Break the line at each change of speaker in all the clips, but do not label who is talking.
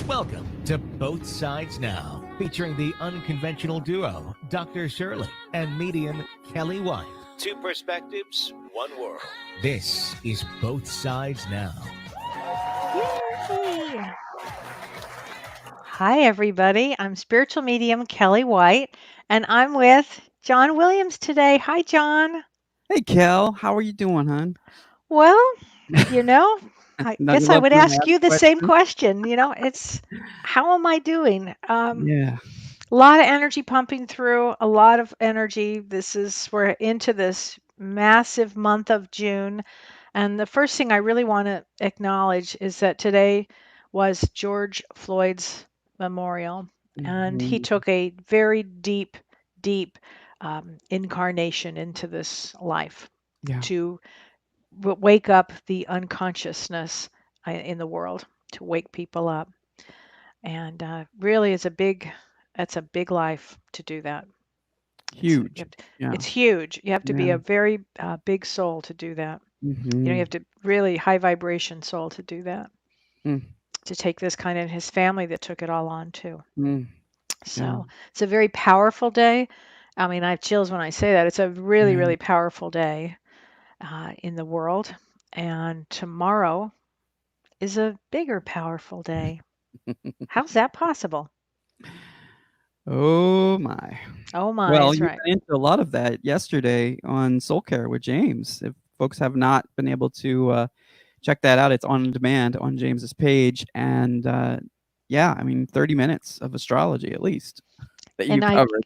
Welcome to Both Sides Now, featuring the unconventional duo, Dr. Shirley and medium Kelly White. Two perspectives, one world. This is Both Sides Now.
Yay! Hi, everybody. I'm spiritual medium Kelly White, and I'm with John Williams today. Hi, John.
Hey, Kel, how are you doing, hon?
Well, you know, I
Now you
guess I
love
would
when I
ask
ask
you the same
questions.
question. It's how am I doing?
Yeah,
A lot of energy pumping through, a lot of energy. We're into this massive month of June. And the first thing I really want to acknowledge is that today was George Floyd's memorial. And he
mhm,
took a very deep, deep incarnation into this life
yeah,
to wake up the unconsciousness in the world, to wake people up. And really, that's a big life to do that.
huge. Yeah,
It's huge. You have to be
yeah,
a very big soul to do that. You
mhm,
have to really high vibration soul to do that,
mm,
to take this kind of his family that took it all on too.
mm, yeah,
So it's a very powerful day. I mean, I have chills when I say that. It's a really,
yeah.
really powerful day in the world. And tomorrow is a bigger, powerful day. How's that possible?
Oh my.
Oh my,
Well,
is
you
right.
went into a lot of that yesterday on Soul Care with James. If folks have not been able to check that out, it's on demand on James's page. And yeah, I mean, 30 minutes of astrology at least that you
And I
covered.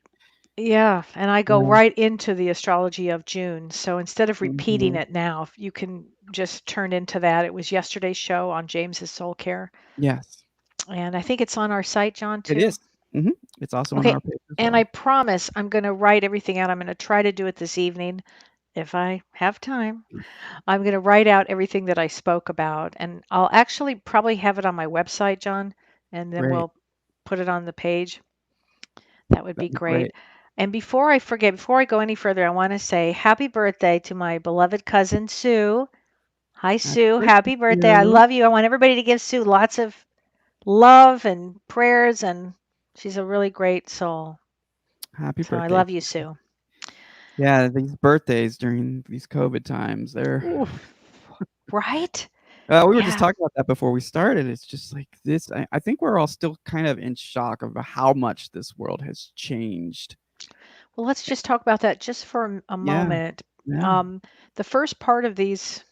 Yeah, and I go
Yeah.
right into the astrology of June. So instead of repeating
Mhm.
it now, if you can just turn into that. It was yesterday's show on James's Soul Care.
Yes,
And I think it's on our site, John,
it
too.
is. Mhm. It's also on
Okay.
our page as
And I
well.
promise I'm going to write everything out. I'm going to try to do it this evening if I have time. I'm going to write out everything that I spoke about. And I'll actually probably have it on my website, John, and then
Great.
we'll put it on the page. That would be
That'd be
great.
great.
And before I forget, before I go any further, I want to say happy birthday to my beloved cousin Sue. Hi,
Happy
Sue.
birthday
Happy
to
birthday. I
you.
love you. I want everybody to give Sue lots of love and prayers, and she's a really great soul.
Happy
So I
birthday
love
to
you,
you.
Sue.
Yeah, these birthdays during these COVID times, they're
Oof, right?
we were just
Yeah.
talking about that before we started. It's just like this I think we're all still kind of in shock of how much this world has changed.
Well, let's just talk about that just for a
Yeah,
moment.
yeah.
Um, the first part of these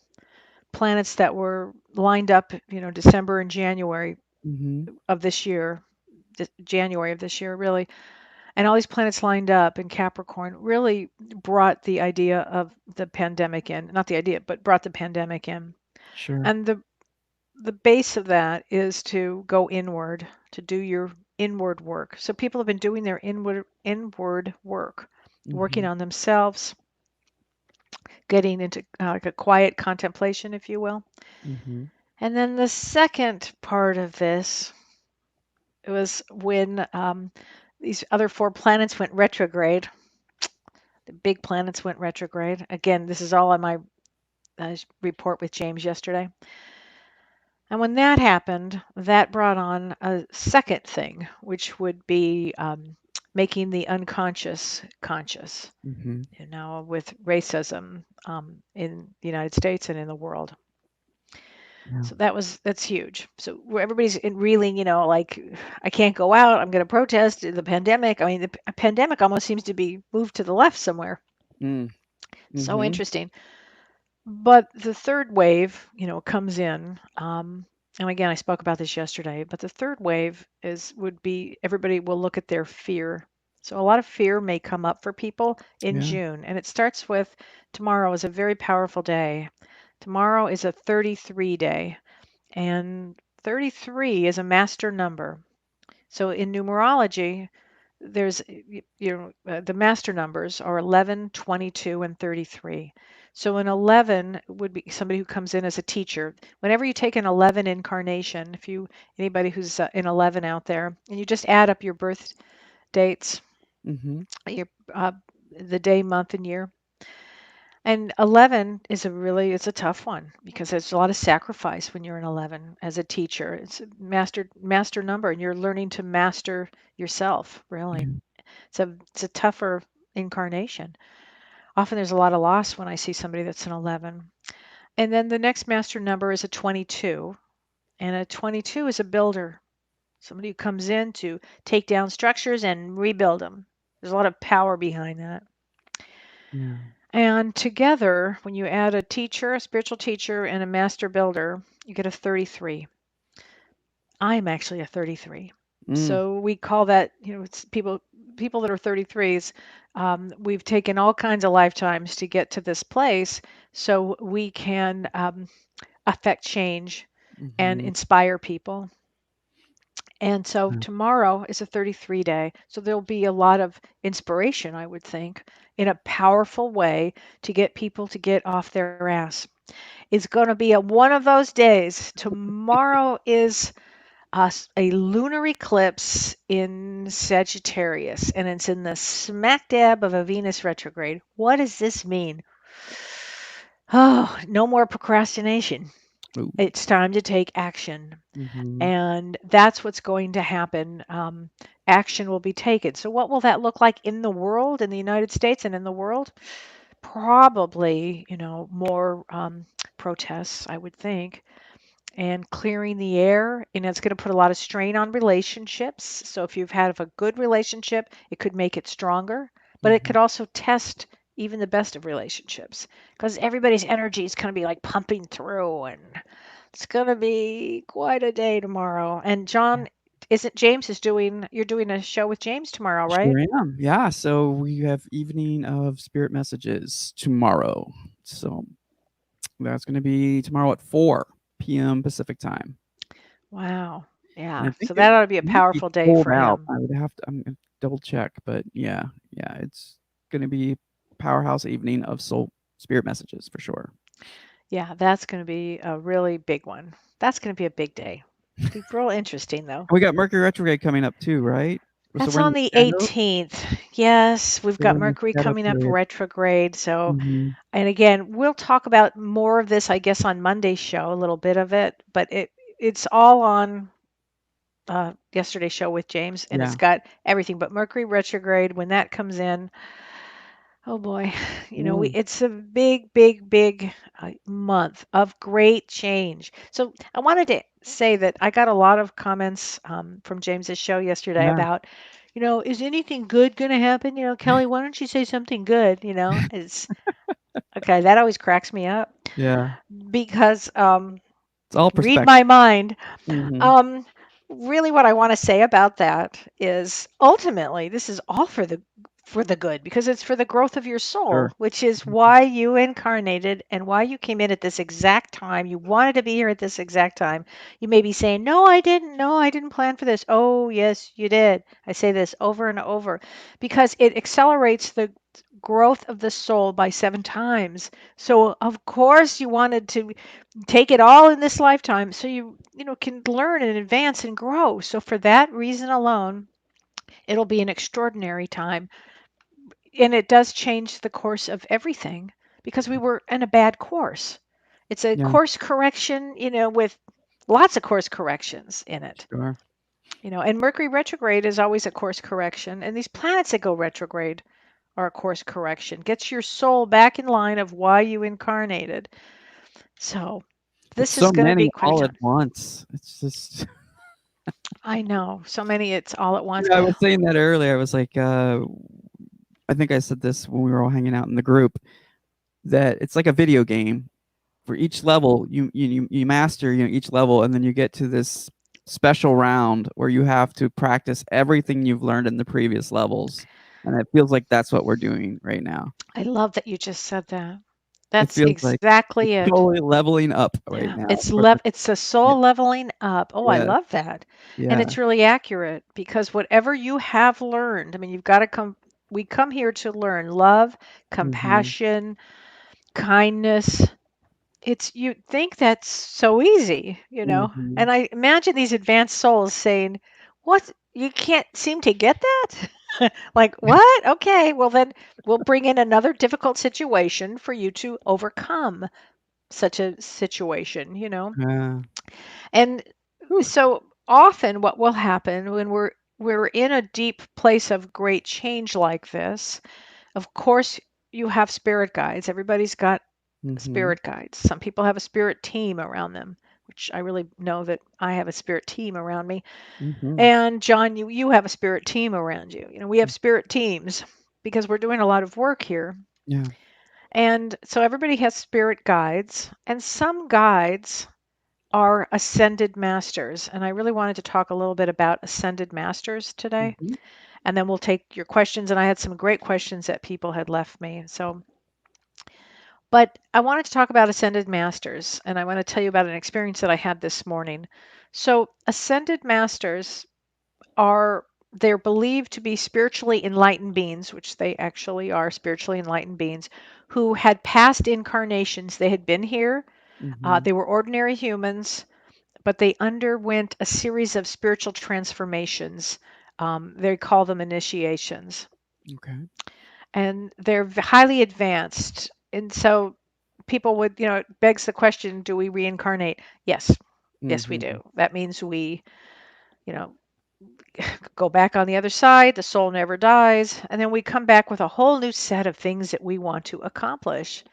planets that were lined up, December and January
Mhm.
of this year, January of this year, really, and all these planets lined up in Capricorn really brought the idea of the pandemic in. Not the idea, but brought the pandemic in.
Sure.
And the base of that is to go inward, to do your inward work. So people have been doing their inward work, working
Mhm.
on themselves, getting into like a quiet contemplation, if you will.
Mhm.
And then the second part of this was when these other four planets went retrograde. The big planets went retrograde. Again, this is all on my report with James yesterday. And when that happened, that brought on a second thing, which would be making the unconscious conscious,
Mhm.
with racism in the United States and in the world.
Yeah.
So that's huge. So where everybody's reeling, like I can't go out. I'm going to protest the pandemic. I mean, the pandemic almost seems to be moved to the left somewhere.
Mm.
So
Mhm.
interesting. But the third wave, comes in. And again, I spoke about this yesterday. But the third wave would be everybody will look at their fear. So a lot of fear may come up for people in
Yeah.
June, and it starts with tomorrow is a very powerful day. Tomorrow is a 33 day. And 33 is a master number. So in numerology, there's the master numbers are 11, 22, and 33. So an 11 would be somebody who comes in as a teacher. Whenever you take an 11 incarnation, if you anybody who's in 11 out there, and you just add up your birth dates,
Mhm.
your the day, month, and year, And 11 is it's a tough one because there's a lot of sacrifice when you're an 11 as a teacher. It's a master number, and you're learning to master yourself, really.
Yeah.
It's a tougher incarnation. Often there's a lot of loss when I see somebody that's an 11. And then the next master number is a 22, and a 22 is a builder. Somebody who comes in to take down structures and rebuild them. There's a lot of power behind that.
Yeah.
And together, when you add a teacher, a spiritual teacher, and a master builder, you get a 33. I'm actually a 33.
Mm.
So we call that, it's people that are 33s. We've taken all kinds of lifetimes to get to this place, so we can affect change and
Mhm.
inspire people. And so
Yeah.
tomorrow is a 33 day. So there'll be a lot of inspiration, I would think, in a powerful way to get people to get off their ass. It's going to be one of those days. Tomorrow is a lunar eclipse in Sagittarius, and it's in the smack dab of a Venus retrograde. What does this mean? Oh, no more procrastination.
Ooh.
It's time to take action.
Mhm.
And that's what's going to happen. Action will be taken. So, what will that look like in the world, in the United States and in the world? Probably, more protests, I would think, and clearing the air. And it's going to put a lot of strain on relationships. So, if you've had a good relationship, it could make it stronger, but it
Mhm.
could also test even the best of relationships because everybody's energy is going to be like pumping through, and it's gonna be quite a day tomorrow. And
Yeah.
John, isn't James is doing you're doing a show with James tomorrow, right?
Sure am. Yeah, so we have Evening of Spirit Messages tomorrow. So that's gonna be tomorrow at 4 p.m. Pacific time.
Wow.
And I
Yeah.
think
So
it
that ought to be a
might be
powerful day
sold
for
out.
him.
I would have to I'm gonna double check, but yeah, it's gonna be powerhouse evening of soul spirit messages for sure.
Yeah, that's gonna be a really big one. That's gonna be a big day. Be real interesting though.
We got Mercury retrograde coming up too, right? So
That's
we're in
on
the
the
shadow.
18th. Yes, we've
So
got
we're in the
Mercury
shadow
coming up
period.
retrograde. So,
Mhm.
and again, we'll talk about more of this, I guess, on Monday's show, a little bit of it, but it's all on yesterday's show with James, and it's
Yeah.
got everything. But Mercury retrograde, when that comes in, oh boy,
Mm.
it's a big, big, big month of great change. So I wanted to say that I got a lot of comments from James's show yesterday
Yeah.
about, is anything good going to happen? Kelly, why don't you say something good? It's okay. That always cracks me up
Yeah.
because
It's all
read
perspective.
my mind.
Mhm.
Um, Really, what I want to say about that is ultimately this is all for the good because it's for the growth of your soul,
Sure.
which is
Mhm.
why you incarnated and why you came in at this exact time. You wanted to be here at this exact time. You may be saying, "No, I didn't. No, I didn't plan for this." Oh, yes, you did. I say this over and over because it accelerates the growth of the soul by 7 times. So, of course, you wanted to take it all in this lifetime so you can learn and advance and grow. So for that reason alone, it'll be an extraordinary time, and it does change the course of everything because we were in a bad course. It's a
Yeah,
course correction, with lots of course corrections in it.
sure.
And Mercury retrograde is always a course correction, and these planets that go retrograde are a course correction. Gets your soul back in line of why you incarnated. So
It's
this
so
is going to
many
be quite a
all at
time.
once. It's just
I know. So many, it's all at once.
I was saying that earlier. I was like, I think I said this when we were all hanging out in the group, that it's like a video game. For each level, you master, each level, and then you get to this special round where you have to practice everything you've learned in the previous levels, and it feels like that's what we're doing right now.
I love that you just said that.
It
That's
feels like
exactly
it's
it.
totally leveling up right
Yeah,
now for the
it's a soul leveling up. Oh, I
yeah,
love that. And
yeah.
it's really accurate because whatever you have learned, I mean, you've got to we come here to learn love,
Mhm,
compassion, kindness. It's you think that's so easy.
mhm.
And I imagine these advanced souls saying, "What? You can't seem to get that?" Like, what? Okay, well, then we'll bring in another difficult situation for you to overcome such a situation, you know?
Yeah.
And
Whew.
so often what will happen when we're in a deep place of great change like this, of course you have spirit guides. Everybody's got
Mhm.
spirit guides. Some people have a spirit team around them, which I really know that I have a spirit team around me.
Mhm.
And John, you have a spirit team around you. You know, we have spirit teams because we're doing a lot of work here.
Yeah.
And so everybody has spirit guides, and some guides are ascended masters. And I really wanted to talk a little bit about ascended masters today.
Mhm.
And then we'll take your questions. And I had some great questions that people had left me. So, but I wanted to talk about ascended masters. And I want to tell you about an experience that I had this morning. So, ascended masters are they're believed to be spiritually enlightened beings, which they actually are spiritually enlightened beings, who had past incarnations. They had been here.
Mhm.
They were ordinary humans, but they underwent a series of spiritual transformations. They call them initiations,
Okay.
and they're highly advanced. And so people would, it begs the question, do we reincarnate? Yes. Yes, we
Mhm.
do. That means we, you know, go back on the other side, the soul never dies, and then we come back with a whole new set of things that we want to accomplish.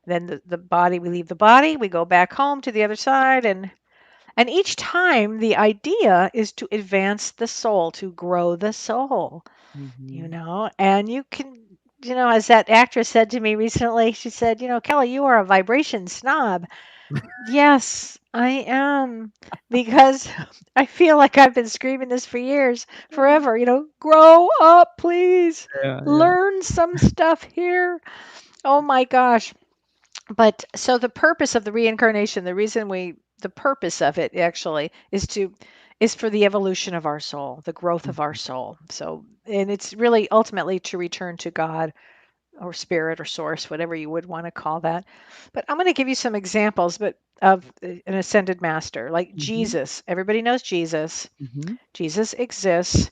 Then the body, we leave the body, we go back home to the other side, and each time the idea is to advance the soul, to grow the soul,
Mhm.
and you can, as that actress said to me recently, she said, Kelly, you are a vibration snob. Yes, I am. Because I feel like I've been screaming this for years, forever, grow up, please.
Yeah, yeah.
Learn some stuff here. Oh my gosh. But so the purpose of the reincarnation, the purpose of it actually is for the evolution of our soul, the growth of our
Mhm.
soul. So, and it's really ultimately to return to God or spirit or source, whatever you would want to call that. But I'm going to give you some examples, but of an ascended master, like
Mhm.
Jesus. Everybody knows Jesus.
Mhm.
Jesus exists.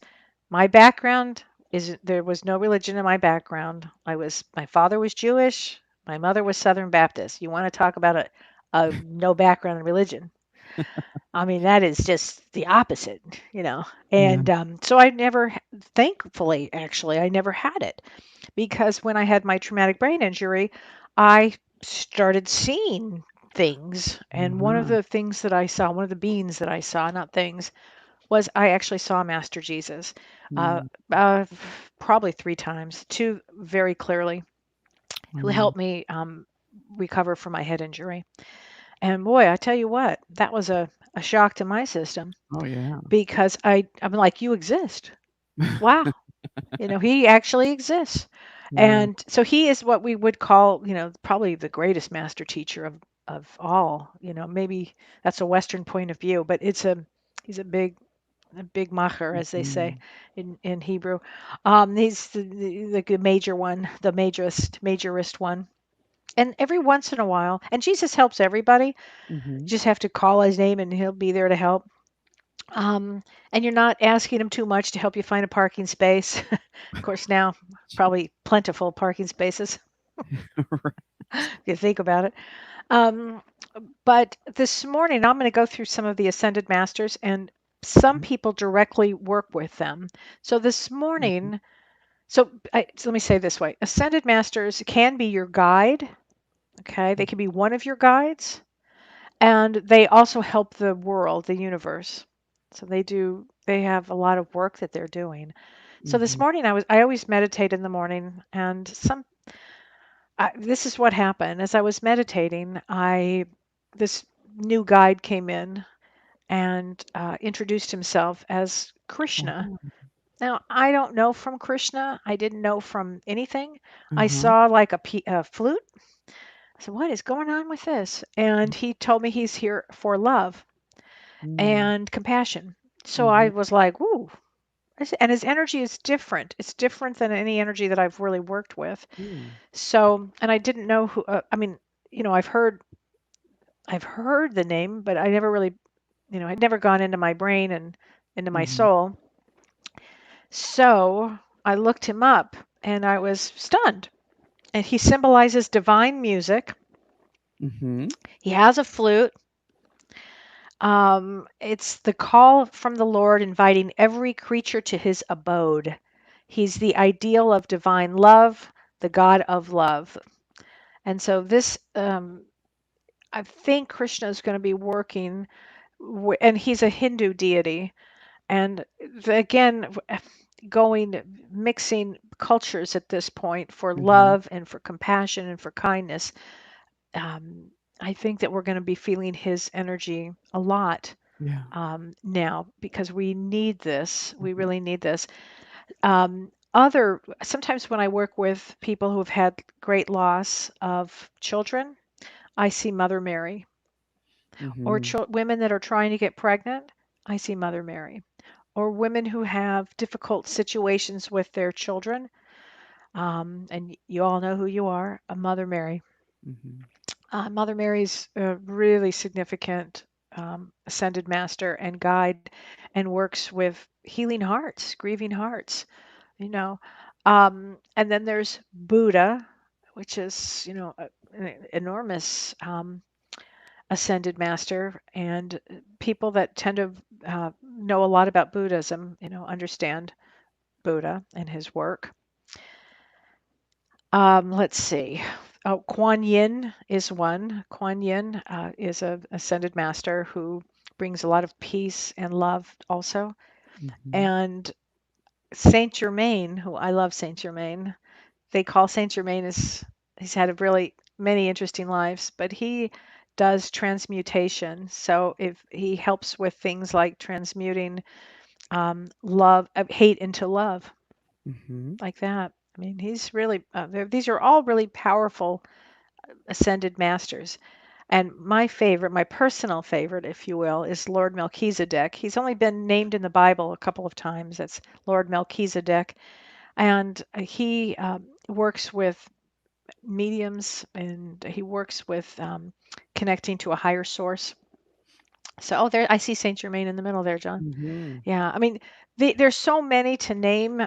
My background is there was no religion in my background. My father was Jewish, my mother was Southern Baptist. You want to talk about a no background in religion? I mean, that is just the opposite.
Yeah.
And so I never, thankfully, actually, I never had it because when I had my traumatic brain injury, I started seeing things. And one of
Uh-huh.
the things that I saw, one of the beings that I saw, not things, was I actually saw Master Jesus uh,
Mm.
uh, probably 3 times, two very clearly, who
Wow.
helped me recover from my head injury. And boy, I tell you what, that was a shock to my system
Oh, yeah.
because I'm like, you exist. Wow. He actually exists.
Yeah.
And so he is what we would call, probably the greatest master teacher of all. Maybe that's a Western point of view, but he's a big macher, as they say
Mhm.
in Hebrew. He's the major one, the majorist one. And every once in a while, and Jesus helps everybody. You
Mhm.
just have to call his name, and he'll be there to help. Um, and you're not asking him too much to help you find a parking space. Of course, now probably plentiful parking spaces
Right.
if you think about it. Um, but this morning, I'm going to go through some of the ascended masters, and some
Okay.
people directly work with them. So this
Mhm.
morning, so let me say it this way: ascended masters can be your guide. Okay, they can be one of your guides, and they also help the world, the universe. So they have a lot of work that they're doing. So this
Mhm.
morning I always meditate in the morning, and this is what happened. As I was meditating, I this new guide came in and introduced himself as Krishna.
Oh.
Now, I don't know from Krishna. I didn't know from anything. I
Uh-huh.
saw like a flute. I said, "What is going on with this?" And he told me he's here for love
Mm.
and compassion. So I
Mhm.
was like, "Ooh." And his energy is different. It's different than any energy that I've really worked with.
Mm.
So, and I didn't know who. I mean, I've heard the name, but I never really, I'd never gone into my brain and into my
Mhm.
soul. So. I looked him up and I was stunned. And he symbolizes divine music.
Mm-hmm.
He has a flute. It's the call from the Lord inviting every creature to his abode. He's the ideal of divine love, the God of love. And so this, I think Krishna is going to be working, and he's a Hindu deity. And again, going mixing cultures at this point for
Mm-hmm.
love and for compassion and for kindness. Um, I think that we're going to be feeling his energy a lot
Yeah.
now because we need this. We
Mhm.
really need this. Other sometimes when I work with people who have had great loss of children, I see Mother Mary, or
Mhm.
women that are trying to get pregnant, I see Mother Mary, or women who have difficult situations with their children. And you all know who you are, a Mother Mary.
Mhm.
Mother Mary's a really significant ascended master and guide, and works with healing hearts, grieving hearts, you know. And then there's Buddha, which is, an enormous ascended master, and people that tend to know a lot about Buddhism, understand Buddha and his work. Let's see. Oh, Kuan Yin is one. Kuan Yin is a ascended master who brings a lot of peace and love also.
Mhm.
And Saint Germain, who I love Saint Germain, they call Saint Germain is he's had a really many interesting lives, but he does transmutation. So if he helps with things like transmuting love, hate into love,
Mhm.
like that. I mean, he's really, these are all really powerful ascended masters. And my favorite, my personal favorite, if you will, is Lord Melchizedek. He's only been named in the Bible a couple of times. That's Lord Melchizedek. And he works with mediums, and he works with connecting to a higher source. So, oh, there, I see Saint Germain in the middle there, John.
Mhm.
Yeah, I mean, there's so many to name.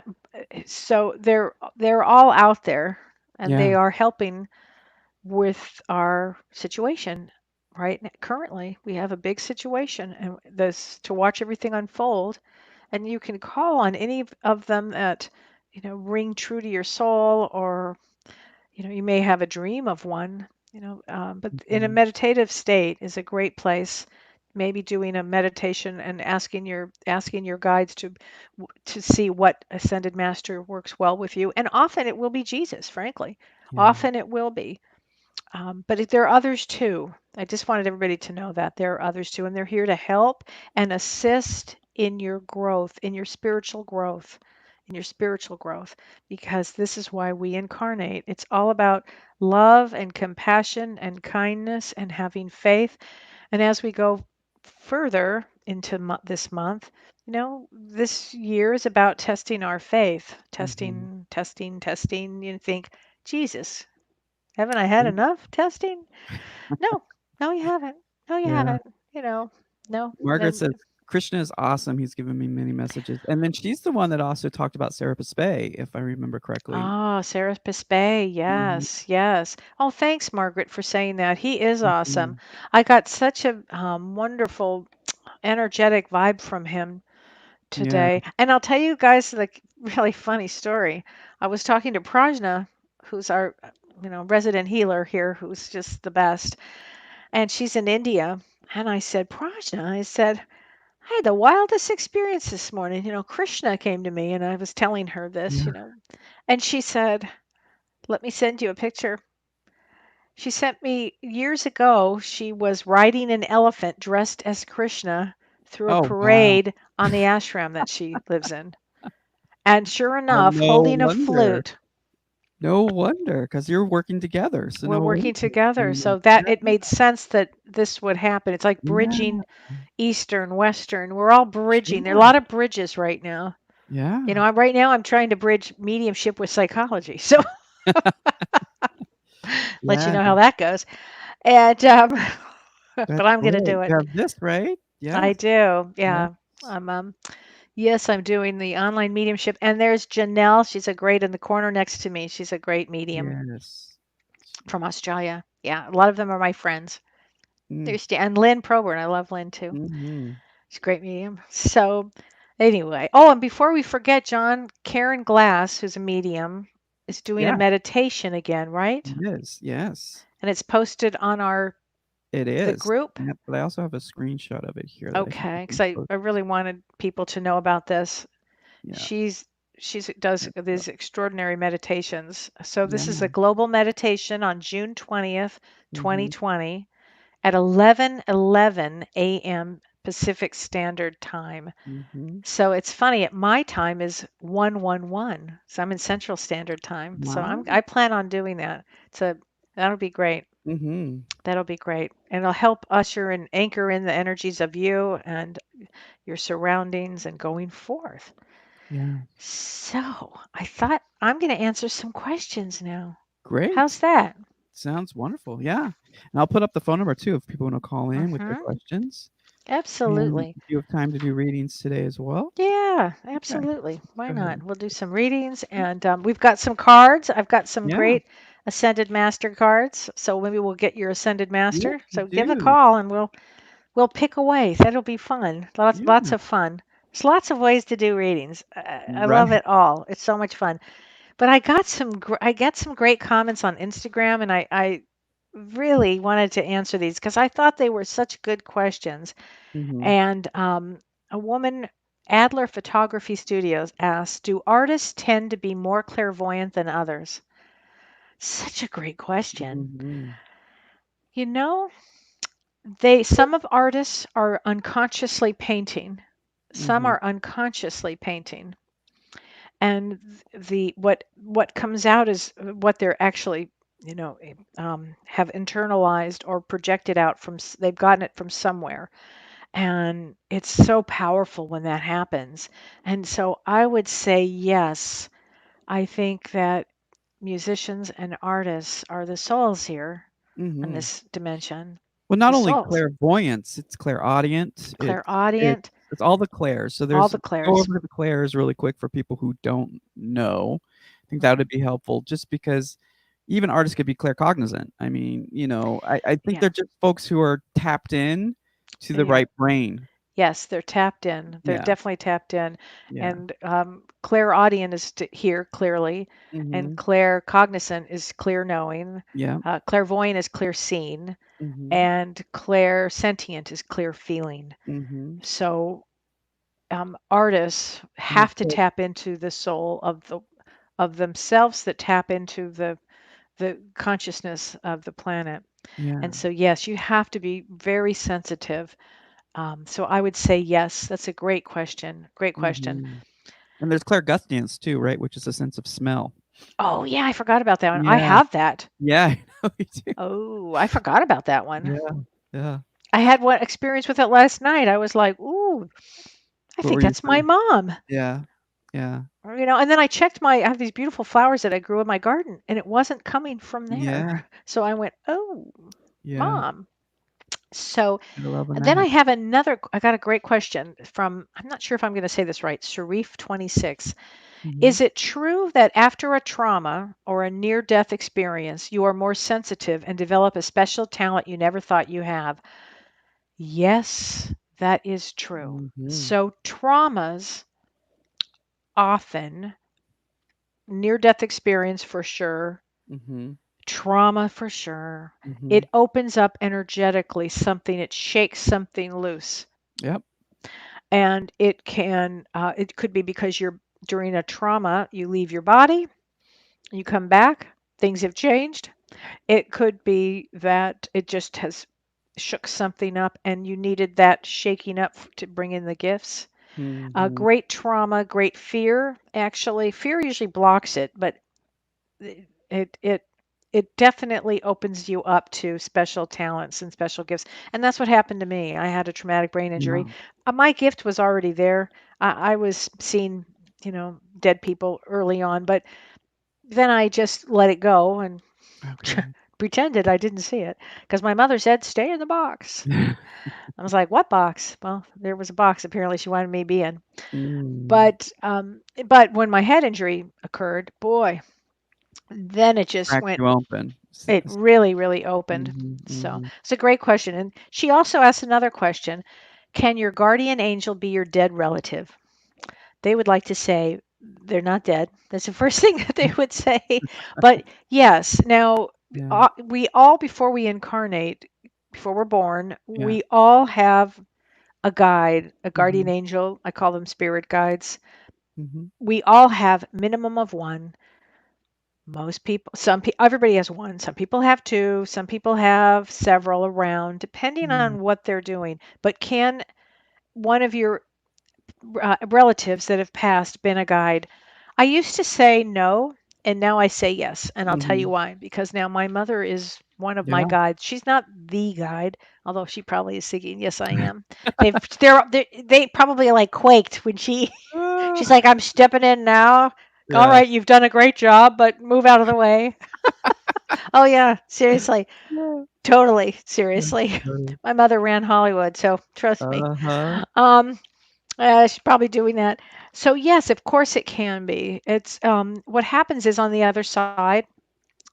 So they're all out there, and
Yeah.
they are helping with our situation currently. We have a big situation, and this to watch everything unfold. And you can call on any of them that ring true to your soul, or you may have a dream of one. But in a
Mhm.
meditative state is a great place. Maybe doing a meditation and asking your guides to see what ascended master works well with you. And often it will be Jesus, frankly.
Yeah.
Often it will be. But there are others too. I just wanted everybody to know that there are others too, and they're here to help and assist in your growth, in your spiritual growth, because this is why we incarnate. It's all about love and compassion and kindness and having faith. And as we go further into this month, this year is about testing our faith,
Mhm.
testing, testing, testing. You think, Jesus, haven't I had
Yeah.
enough testing? No, no, you haven't. No, you
Yeah.
haven't. No.
Margaret
And
says Krishna is awesome. He's given me many messages. And then she's the one that also talked about Serapis Bay, if I remember correctly.
Serapis Bay,
Mhm.
yes, yes. Oh, thanks, Margaret, for saying that. He is awesome.
Mhm.
I got such a wonderful, energetic vibe from him
Yeah.
today. And I'll tell you guys like really funny story. I was talking to Prajna, who's our resident healer here, who's just the best. And she's in India. And I said, Prajna, I said, I had the wildest experience this morning. Krishna came to me and I was telling her this,
Yeah.
and she said, let me send you a picture. She sent me years ago, she was riding an elephant dressed as Krishna through a
Oh, wow.
parade on the ashram that she lives in. And sure
Well,
enough,
no
holding a
wonder.
flute.
No wonder, because 'cause you're working together, so
We're
no wonder.
working together.
Mm,
So that it
yeah,
made sense that this would happen. It's like
yeah,
bridging Eastern, Western. We're all bridging. There are a
sure.
lot of bridges right now.
Yeah.
Right now I'm trying to bridge mediumship with psychology. So let you
Yeah,
know how that goes. And but
that's
I'm going to
great.
do it.
You have this, right?
I
Yes.
do.
Yes.
Yeah. I'm Yes, I'm doing the online mediumship. And there's Janelle. She's a great in the corner next to me. She's a great medium
Yes.
from Australia. Yeah, a lot of them are my friends.
Mm,
And Lynn Proburn. I love Lynn too.
mhm.
She's a great medium. So, anyway. Oh, and before we forget, John, Karen Glass, who's a medium, is doing a
Yeah,
meditation again, right?
it is. Yes,
And it's posted on
it
the
is.
group.
Yep, but I also have a screenshot of it here that I can
Okay, because
quickly
I
post.
really wanted people to know about this.
Yeah.
She's she's does
There we go.
these extraordinary meditations. So this is
Yeah.
a global meditation on June 20th,
Mhm.
2020 at 11:11 a.m. Pacific Standard Time.
Mhm.
So it's funny, at my time is 111. So I'm in Central Standard Time. So
Wow.
I plan on doing that. So that'll be great.
Mhm.
That'll be great. And it'll help usher and anchor in the energies of you and your surroundings and going forth.
Yeah.
So I thought I'm going to answer some questions now. How's
Great.
that?
Sounds wonderful. Yeah. And I'll put up the phone number too if people wanna call in with their
Mm-hmm.
questions. And
Absolutely.
do you have time to do readings today as well?
Yeah,
Okay,
absolutely. Why
go ahead.
not? We'll do some readings and we've got some cards. I've got some
Yeah,
great Ascended Master cards. So maybe we'll get your Ascended
yeah,
Master. So give a
do.
call and we'll pick away. That'll be fun. Lots
Yeah.
of fun. There's lots of ways to do readings. I love
Right.
it all. It's so much fun. But I got some great comments on Instagram, and I really wanted to answer these because I thought they were such good questions.
Mhm.
And a woman, Adler Photography Studios, asked, "Do artists tend to be more clairvoyant than others?" Such a great question.
Mhm.
You know, they some of artists are unconsciously painting. Some
Mhm.
are unconsciously painting. And the what comes out is what they're actually have internalized or projected out from they've gotten it from somewhere, and it's so powerful when that happens. And so I would say yes, I think that musicians and artists are the souls here in
Mhm.
this dimension,
Well, not
the
only
souls,
clairvoyance, it's clairaudient, it's
clairaudient,
it's all the clairs. So
all
there's
the
go
clairs.
over the clairs really quick for people who don't know. I think that
Hmm.
would be helpful just because even artists could be claircognizant. I mean, I think
Yeah,
they're just folks who are tapped in to the
yeah.
right brain.
Yes, they're tapped in. They're
Yeah,
definitely tapped in.
yeah.
And clairaudient is to hear clearly, and
Mhm.
claircognizant is clear knowing.
Yeah.
Clairvoyant is clear seeing,
Mhm.
and clairsentient is clear feeling.
Mhm.
So artists
And of
have to
course
tap into the soul of themselves that tap into the consciousness of the planet.
yeah.
And so yes, you have to be very sensitive. So I would say yes. That's a great question. Great question.
Mhm. And there's clairgustance too, right, which is a sense of smell.
Oh yeah, I forgot about that one. I
Yeah.
have that.
Yeah, I know you do.
Oh, I forgot about that one.
Yeah, yeah.
I had one experience with it last night. I was like, ooh, I
What
think
were you
that's my
feeling?
mom.
Yeah, yeah,
And then I checked I have these beautiful flowers that I grew in my garden, and it wasn't coming from there.
yeah,
So I went, oh,
yeah.
mom. So
Gotta love a
then
match.
I got a great question from, I'm not sure if I'm going to say this right, Sharif26.
Mhm.
Is it true that after a trauma or a near death experience, you are more sensitive and develop a special talent you never thought you have? Yes, that is true.
Mhm,
So, traumas often, near death experience for sure,
mhm,
trauma for sure, it
mhm.
opens up energetically something, it shakes something loose.
Yep.
And it could be because you're during a trauma, you leave your body, you come back, things have changed. It could be that it just has shook something up and you needed that shaking up to bring in the gifts.
Mhm.
Great trauma, great fear. Actually, fear usually blocks it, but it it it it definitely opens you up to special talents and special gifts. And that's what happened to me. I had a traumatic brain
Yeah.
injury. My gift was already there. I was seeing, dead people early on, but then I just let it go and
Okay.
pretended I didn't see it because my mother said, "Stay in the box." I was like, "What box?" Well, there was a box apparently she wanted me to be in.
Mm.
But when my head injury occurred, boy, then it just
Cracked
went.
you open.
It really, really opened.
Mhm,
So
mhm.
it's a great question. And she also asked another question: can your guardian angel be your dead relative? They would like to say they're not dead. That's the first thing that they would say. But yes, now
Yeah,
we all, before we incarnate, before we're born,
yeah.
we all have a guide, a guardian
Mhm,
angel. I call them spirit guides.
mhm.
We all have minimum of one. Most people, everybody has one. Some people have two. Some people have several around, depending
Yeah.
on what they're doing. But can one of your relatives that have passed been a guide? I used to say no, and now I say yes, and I'll tell you
Mhm.
why. Because now my mother is one of my
Yeah.
guides. She's not the guide, although she probably is thinking, "Yes, I am." They probably like quaked when she's
Ah.
like, "I'm stepping in now. All
Yeah.
right, you've done a great job, but move out of the way." Oh yeah, seriously,
Yeah.
totally
That's
seriously.
funny.
My mother ran Hollywood, so trust me.
Uh-huh.
Um, she's probably doing that. So yes, of course it can be. It's what happens is on the other side,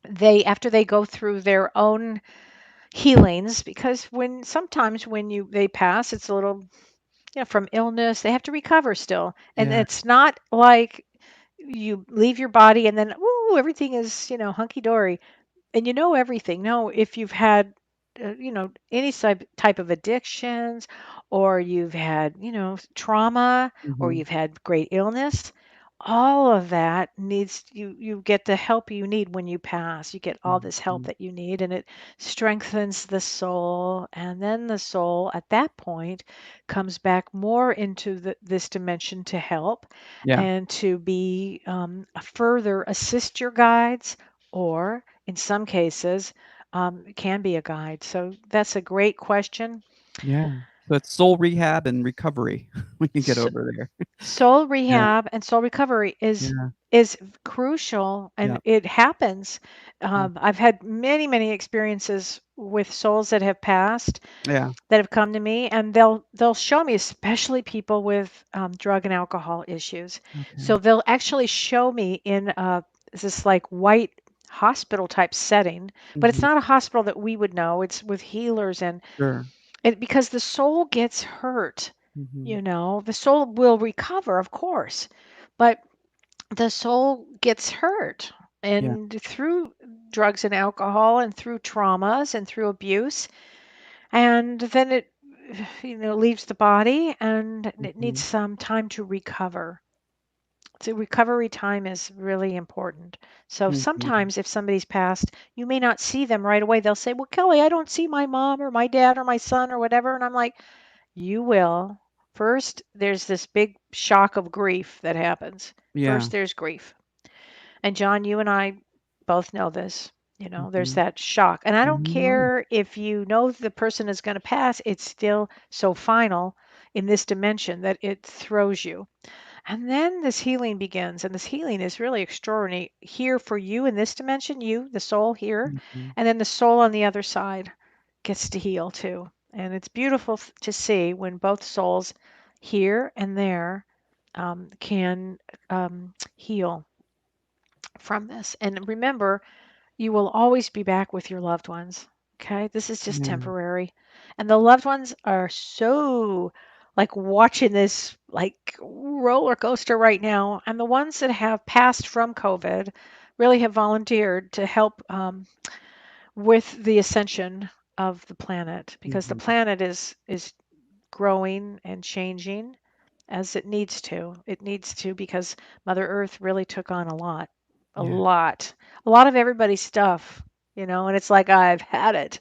they after they go through their own healings, because sometimes when you they pass, it's a little from illness, they have to recover still, and
Yeah.
it's not like you leave your body and then everything is hunky dory and everything. No, if you've had any type of addictions, or you've had trauma, or
Mhm.
you've had great illness, all of that needs you get the help you need when you pass. You get all this help
Mhm.
that you need, and it strengthens the soul, and then the soul at that point comes back more into this dimension to help
Yeah.
and to be further assist your guides, or in some cases, it can be a guide. So that's a great question.
Yeah. So it's soul rehab and recovery when you get
S-
over there.
Soul
Yeah.
rehab and soul recovery
Yeah.
is crucial, and
Yeah.
it happens.
Mm.
I've had many, many experiences with souls that have passed
Yeah.
that have come to me, and they'll show me, especially people with drug and alcohol issues.
Okay.
So they'll actually show me in this like white hospital type setting, but it's
Mhm.
not a hospital that we would know. It's with healers, and
Sure.
because the soul gets hurt,
Mhm.
the soul will recover, of course, but the soul gets hurt.
Yeah.
And through drugs and alcohol, and through traumas, and through abuse, and then it leaves the body, and it needs
Mhm.
some time to recover. So recovery time is really important. So
Mhm.
sometimes if somebody's passed, you may not see them right away. They'll say, "Well, Kelly, I don't see my mom or my dad or my son or whatever." And I'm like, "You will. First, there's this big shock of grief that happens.
Yeah.
First, there's grief. And John, you and I both know this. There's
Mhm.
that shock. And I don't
Mhm.
care if you know the person is going to pass, it's still so final in this dimension that it throws you. And then this healing begins. And this healing is really extraordinary here for you in this dimension, you, the soul here,
Mhm.
and then the soul on the other side gets to heal too. And it's beautiful to see when both souls here and there can heal from this. And remember, you will always be back with your loved ones. Okay. This is just
Yeah.
temporary. And the loved ones are so like watching this like roller coaster right now. And the ones that have passed from COVID really have volunteered to help with the ascension of the planet, because the
Mhm.
planet is growing and changing as it needs to. It needs to, because Mother Earth really took on a lot, a
Yeah.
lot, a lot of everybody's stuff, and it's like, I've had it.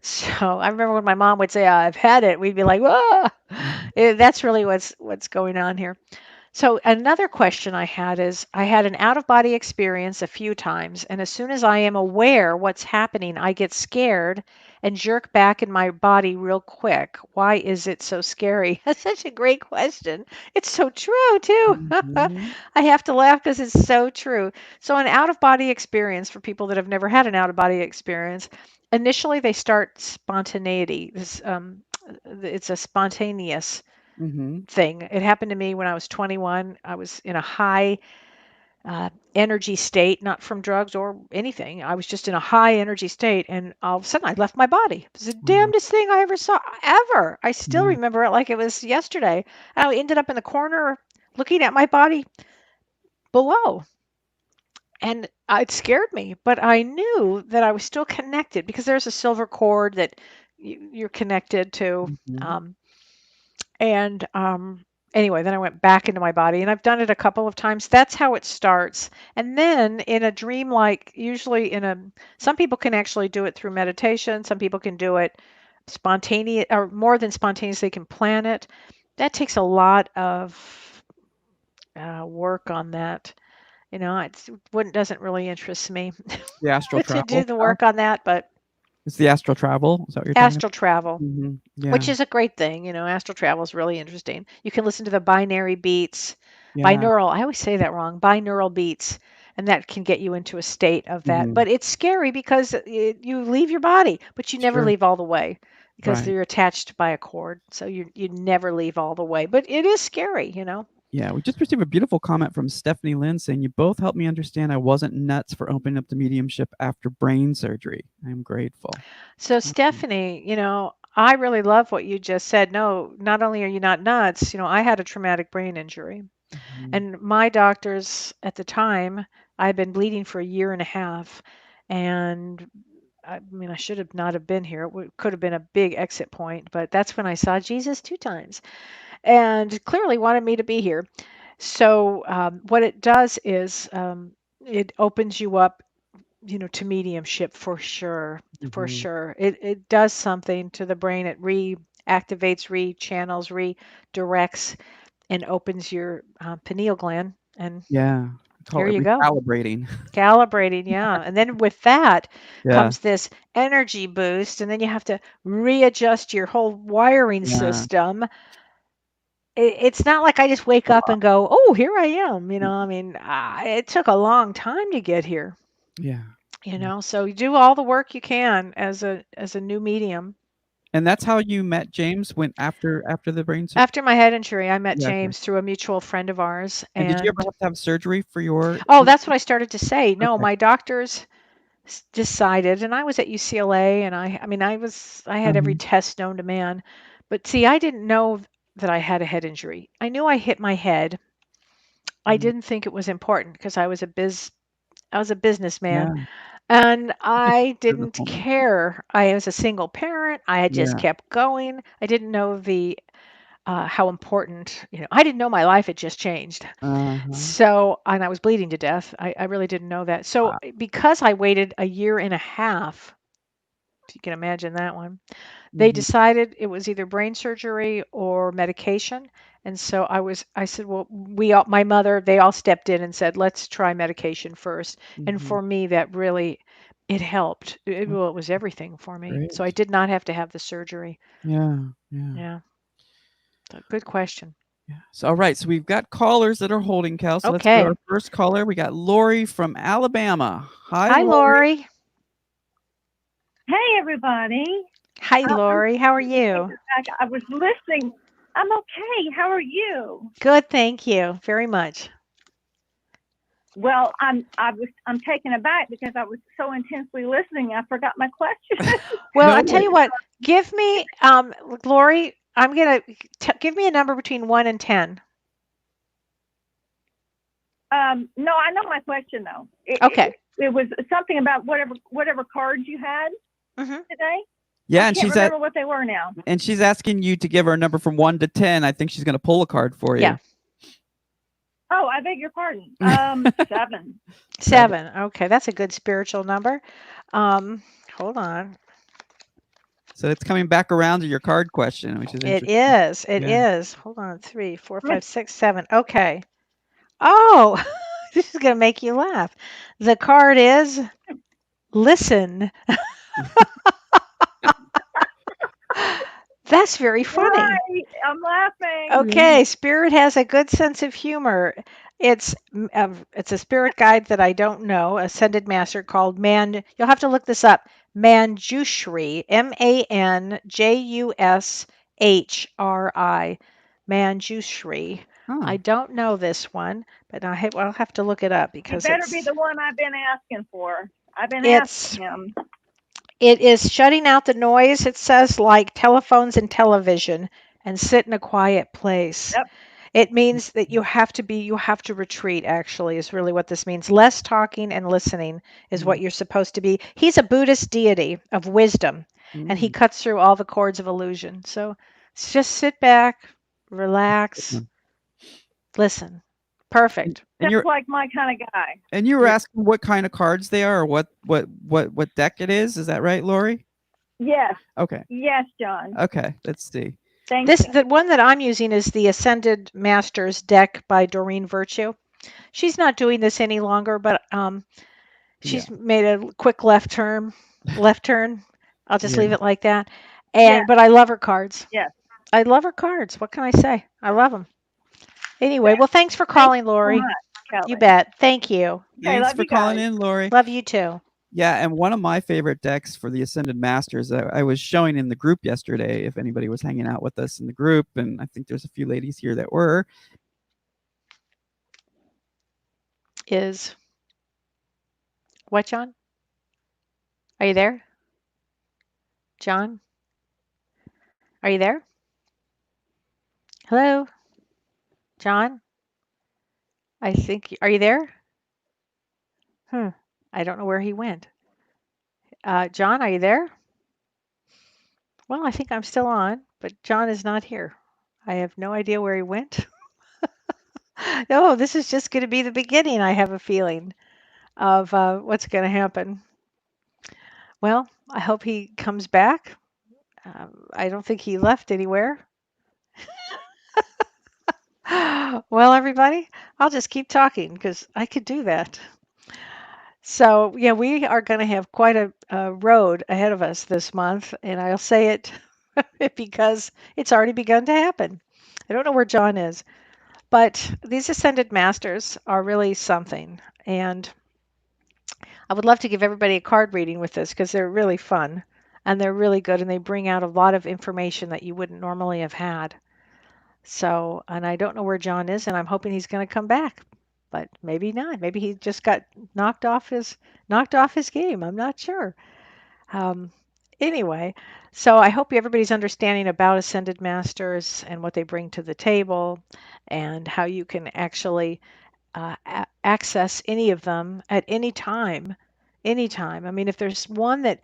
So I remember when my mom would say, I've had it, we'd be like, ah, that's really what's going on here. So another question I had is, I had an out of body experience a few times, and as soon as I am aware what's happening, I get scared and jerk back in my body real quick. Why is it so scary? That's such a great question. It's so true, too.
Mhm.
I have to laugh because it's so true. So, an out of body experience for people that have never had an out of body experience, initially they start spontaneity. It's a spontaneous
Mhm.
thing. It happened to me when I was 21. I was in a high energy state, not from drugs or anything. I was just in a high energy state, and all of a sudden I left my body. It was the
Wow.
damnedest thing I ever saw, ever. I still
Yeah.
remember it like it was yesterday. I ended up in the corner looking at my body below. And it scared me, but I knew that I was still connected because there's a silver cord that you're connected to.
Mhm.
Um, And anyway, then I went back into my body, and I've done it a couple of times. That's how it starts. And then in a dream, like usually some people can actually do it through meditation. Some people can do it spontaneous or more than spontaneous. They can plan it. That takes a lot of work on that. It wouldn't doesn't really interest me
The astral
to do
travel
the
stuff?
work on that, but
It's the astral travel? Is that what you're talking about?
astral travel.
Yeah.
Which is a great thing, astral travel is really interesting. You can listen to the binary beats,
Yeah.
binaural, I always say that wrong, binaural beats, and that can get you into a state of that.
Mhm.
But it's scary because you leave your body, but you never
Sure.
leave all the way because
Right.
you're attached by a cord. So you never leave all the way. But it is scary.
Yeah, we just received a beautiful comment from Stephanie Lynn saying, "You both helped me understand I wasn't nuts for opening up the mediumship after brain surgery. I am grateful."
So
Awesome.
Stephanie, I really love what you just said. No, not only are you not nuts, I had a traumatic brain injury.
Mhm.
And my doctors at the time, I had been bleeding for a year and a half. And I mean, I should have not have been here. Could have been a big exit point, but that's when I saw Jesus 2 times and clearly wanted me to be here. So, what it does is it opens you up, to mediumship for sure. For
Mhm.
sure. It does something to the brain. It reactivates, rechannels, redirects, and opens your pineal gland. And
Yeah. I call
here
it
you go.
recalibrating.
Calibrating, yeah. And then with that
Yeah.
comes this energy boost, and then you have to readjust your whole wiring
Yeah.
system. It's not like I just wake
A
up
lot.
and go, "Oh, here I am."
Mm.
I mean, it took a long time to get here.
Yeah. Yeah.
So you do all the work you can as a new medium.
And that's how you met James when after the brain sur
After my head injury, I met
Yeah, okay.
James through a mutual friend of ours,
And did you ever
and
have to have surgery for your
oh, that's
injury?
what I started to say. No,
Okay.
my doctors decided, and I was at UCLA, and I mean, I had every
Uh-huh.
test known to man, but see, I didn't know that I had a head injury. I knew I hit my head. I
Mm.
didn't think it was important because I was a businessman,
Yeah.
and I didn't
Physical nature.
care. I was a single parent. I had just
Yeah.
kept going. I didn't know how important, I didn't know my life had just changed.
Uh-huh.
So, and I was bleeding to death. I really didn't know that. So,
Wow.
because I waited a year and a half, if you can imagine that one, they
Mhm.
decided it was either brain surgery or medication. And so I said, well, my mother, they all stepped in and said, let's try medication first. And
Mhm.
for me, that really, it helped.
Oh,
Well, it was everything for me. So I
great.
did not have to have the surgery.
Yeah. Yeah.
Yeah. So good question.
Yeah. So, all right. So we've got callers that are holding, Cal. So let's go to
Okay.
our first caller. We got Lori from Alabama. Hi,
Hi,
Lori.
Lori.
Hey, everybody.
Hi,
I'm
Lori. How are
taking
you?
it back. I was listening. I'm okay. How are you?
Good, thank you very much.
Well, I'm taken aback because I was so intensely listening. I forgot my question.
Well,
No
I tell you
worries.
what, give me, Lori, I'm gonna give me a number between 1 and 10.
No, I know my question though.
Okay.
It was something about whatever cards you had
Hmm.
today.
Yeah,
I
and
can't remember what they were now.
she's asking you to give her a number from 1 to 10. I think she's gonna pull a card for you.
Yeah.
Oh, I beg your pardon. 7.
7. Okay, that's a good spiritual number. Hold on.
So it's coming back around to your card question, which is
It
interesting.
is. It
Yeah.
is. Hold on. 3, 4, 5, 6, 7. Okay. Oh, this is gonna make you laugh. The card is listen. That's very funny.
Right. I'm laughing.
Okay, Spirit has a good sense of humor. It's a spirit guide that I don't know, ascended master called Man. You'll have to look this up. Manjushri, Manjushri, Manjushri. I
Huh.
don't know this one, but I'll have to look it up
He
because
better be the one I've been asking for. I've been
it's
asking him.
it is shutting out the noise. It says like telephones and television, and sit in a quiet place.
Yep.
It means that you have to retreat, actually, is really what this means. Less talking and listening is what you're supposed to be. He's a Buddhist deity of wisdom, and he
Mm.
cuts through all the cords of illusion. So just sit back, relax, listen. Perfect.
And
Just
you're
like my kind of guy.
and you were
You're,
asking what kind of cards they are, or what deck it is. Is that right, Lori?
Yes.
Okay.
Yes, John.
Okay. Let's see.
Thank
this
you.
the one that I'm using is the Ascended Masters deck by Doreen Virtue. She's not doing this any longer, but
Yeah.
she's made a quick left turn. Left turn. I'll just
Yeah.
leave it like that.
Yes.
But I love her cards.
Yes.
I love her cards. What can I say? I love them. Anyway,
Thank
well, thanks for
you
calling,
so
Lori.
much, Kelly.
You bet. Thank you.
Okay,
Thanks
love
for
you
calling
guys.
in, Lori.
Love you too.
Yeah, and one of my favorite decks for the Ascended Masters, I was showing in the group yesterday. If anybody was hanging out with us in the group, and I think there's a few ladies here that were.
Is what, John? Are you there? John? Are you there? Hello? John? I think, are you there? I don't know where he went. John, are you there? Well, I think I'm still on, but John is not here. I have no idea where he went. No, this is just going to be the beginning, I have a feeling, of what's going to happen. Well, I hope he comes back. I don't think he left anywhere. Well, everybody, I'll just keep talking because I could do that. So, yeah, we are going to have quite a road ahead of us this month, and I'll say it because it's already begun to happen. I don't know where John is, but these Ascended Masters are really something. And I would love to give everybody a card reading with this because they're really fun and they're really good and they bring out a lot of information that you wouldn't normally have had. So, and I don't know where John is, and I'm hoping he's going to come back, but maybe not. Maybe he just got knocked off his game. I'm not sure. Um, anyway, so I hope everybody's understanding about Ascended Masters and what they bring to the table, and how you can actually access any of them at any time. Anytime. I mean, if there's one that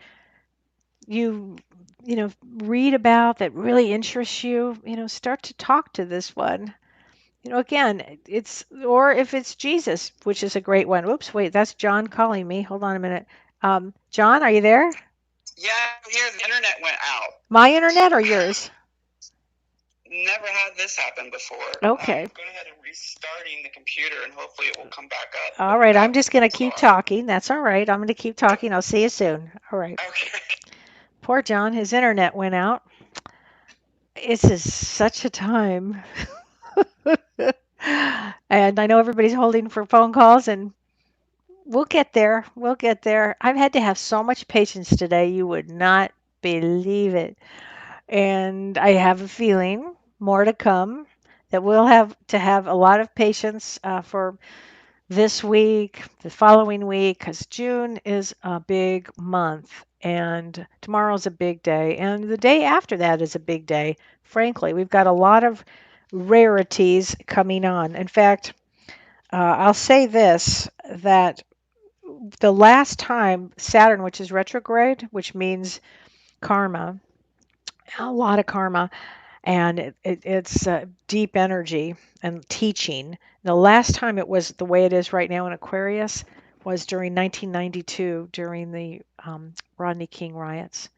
you you know read about that really interests you, start to talk to this one. Again, it's, or if it's Jesus, which is a great one. Oops, wait, that's John calling me. Hold on a minute. John, are you there?
Yeah, I'm here. The internet went out.
My internet or yours?
Never had this happen before.
Okay.
I'm going ahead and restarting the computer, and hopefully it will come back up.
All right, I'm just going to keep talking. That's all right. I'm going to keep talking. I'll see you soon. All right.
Okay.
Poor John, his internet went out. This is such a time. And I know everybody's holding for phone calls, and we'll get there. We'll get there. I've had to have so much patience today. You would not believe it. And I have a feeling more to come, that we'll have to have a lot of patience for this week, the following week, because June is a big month and tomorrow's a big day. And the day after that is a big day. Frankly, we've got a lot of rarities coming on. In fact, I'll say this, that the last time Saturn, which is retrograde, which means karma, a lot of karma, and it's deep energy and teaching. The last time it was the way it is right now in Aquarius was during 1992 during the Rodney King riots.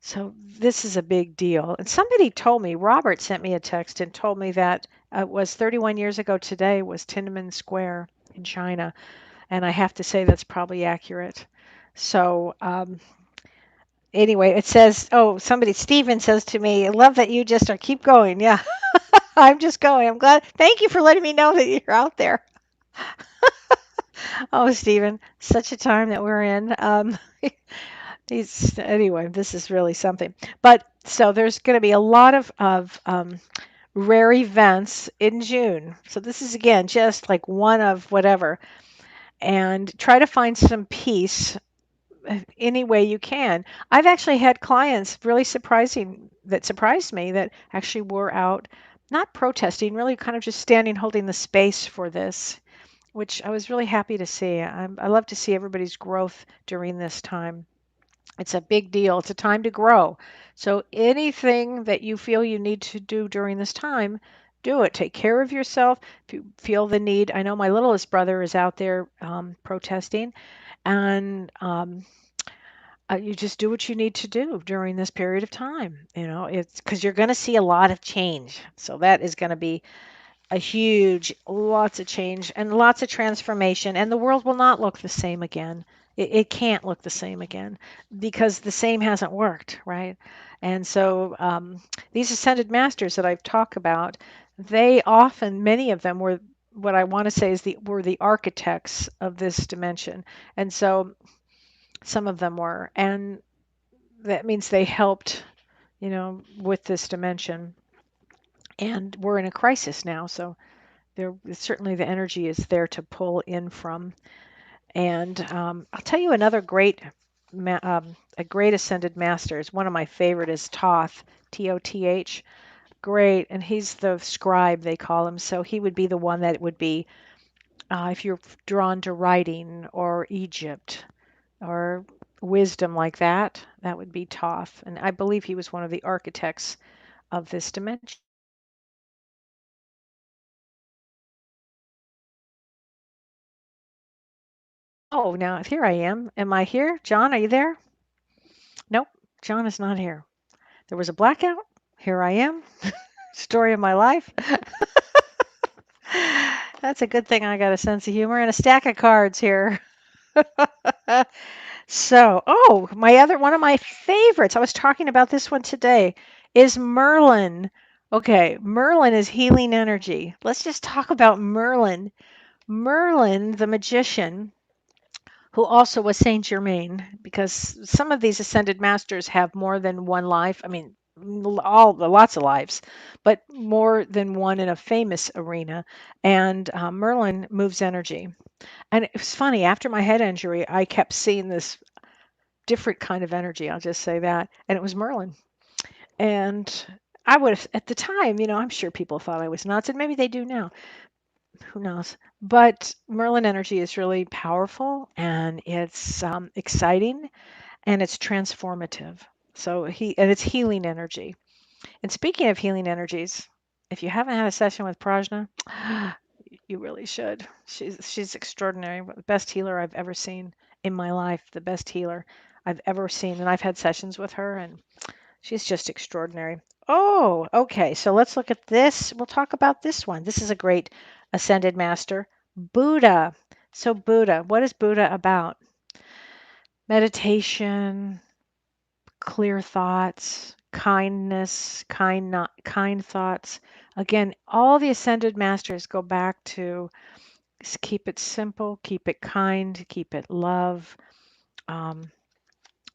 So this is a big deal. And somebody told me, Robert sent me a text and told me that it was 31 years ago today was Tiananmen Square in China. And I have to say that's probably accurate. So Anyway, it says, oh, somebody, Steven says to me, I love that you just are keep going. Yeah, I'm just going. I'm glad. Thank you for letting me know that you're out there. Oh, Steven, such a time that we're in. Anyway, this is really something. But so there's going to be a lot of rare events in June. So this is again just like one of whatever. And try to find some peace any way you can. I've actually had clients really surprising that surprised me that actually were out not protesting, really kind of just standing holding the space for this, which I was really happy to see. I love to see everybody's growth during this time. It's a big deal. It's a time to grow. So anything that you feel you need to do during this time, do it. Take care of yourself. If you feel the need, I know my littlest brother is out there protesting, and you just do what you need to do during this period of time. You know, it's because you're going to see a lot of change. So that is going to be a huge, lots of change and lots of transformation, and the world will not look the same again. It can't look the same again because the same hasn't worked, right? And so these ascended masters that I've talked about, they often, many of them were what I want to say is were the architects of this dimension, and so some of them were, and that means they helped, with this dimension. And we're in a crisis now, so there certainly the energy is there to pull in from. And I'll tell you another a great ascended master is one of my favorite is Toth, Toth. Great, and he's the scribe they call him. So he would be the one that would be if you're drawn to writing or Egypt or wisdom like that, that would be Toth. And I believe he was one of the architects of this dimension. Oh, now here I am. Am I here? John, are you there? Nope, John is not here. There was a blackout. Here I am. Story of my life. That's a good thing I got a sense of humor and a stack of cards here. So, oh, one of my favorites, I was talking about this one today, is Merlin. Okay, Merlin is healing energy. Let's just talk about Merlin. Merlin, the magician, who also was Saint Germain, because some of these ascended masters have more than one life. I mean, lots of lives, but more than one in a famous arena. And Merlin moves energy. And it was funny, after my head injury, I kept seeing this different kind of energy. I'll just say that. And it was Merlin. And I would have, at the time, I'm sure people thought I was nuts, and maybe they do now. Who knows? But Merlin energy is really powerful and it's exciting and it's transformative. So and it's healing energy. And speaking of healing energies, if you haven't had a session with Prajna, you really should. She's extraordinary. The best healer I've ever seen in my life. The best healer I've ever seen. And I've had sessions with her, and she's just extraordinary. Oh, okay. So let's look at this. We'll talk about this one. This is a great ascended master, Buddha. So Buddha, what is Buddha about? Meditation, clear thoughts, kindness, kind thoughts. Again, all the ascended masters go back to keep it simple, keep it kind, keep it love. Um,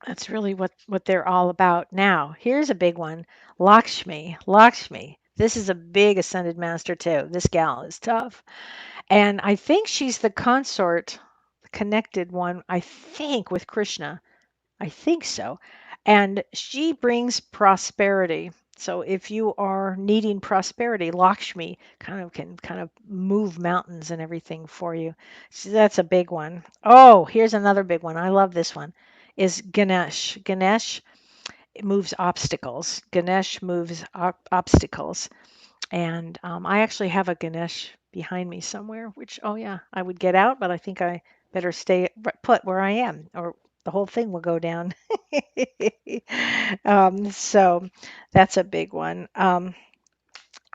that's really what they're all about. Now, here's a big one, Lakshmi. Lakshmi. This is a big ascended master too. This gal is tough, and I think she's the consort, connected one. I think with Krishna. I think so. And she brings prosperity. So if you are needing prosperity, Lakshmi can kind of move mountains and everything for you. So that's a big one. Oh, here's another big one. I love this one. Is Ganesh. Ganesh moves obstacles. Ganesh moves obstacles. And I actually have a Ganesh behind me somewhere, which, oh yeah, I would get out, but I think I better stay put where I am, or the whole thing will go down. So that's a big one.